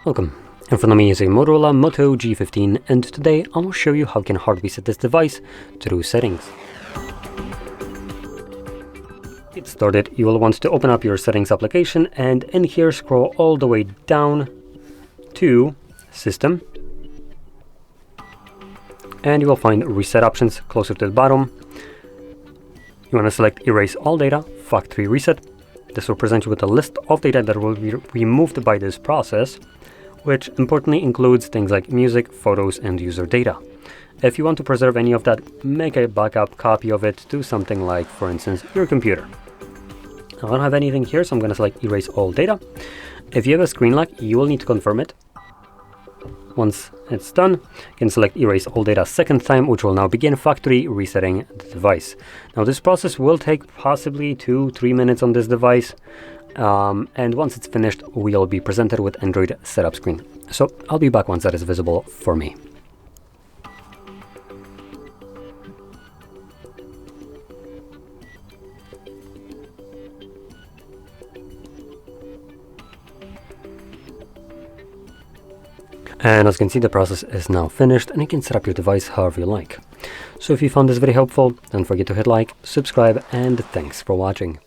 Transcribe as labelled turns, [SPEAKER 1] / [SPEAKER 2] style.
[SPEAKER 1] Welcome. In front of me is a Motorola Moto G15, and today I will show you how you can hard reset this device through settings. To get started, you will want to open up your settings application, and in here scroll all the way down to System, and you will find Reset options closer to the bottom. You want to select Erase All Data, Factory Reset. This will present you with a list of data that will be removed by this process, which importantly includes things like music, photos, and user data. If you want to preserve any of that, make a backup copy of it to something like, for instance, your computer. Now, I don't have anything here, so I'm going to select Erase All Data. If you have a screen lock, you will need to confirm it. Once it's done, you can select Erase All Data a second time, which will now begin factory resetting the device. Now, this process will take possibly 2-3 minutes on this device. And once it's finished, we'll be presented with Android setup screen. So I'll be back once that is visible for me. And as you can see, the process is now finished, and you can set up your device however you like. So if you found this video helpful, don't forget to hit like, subscribe, and thanks for watching.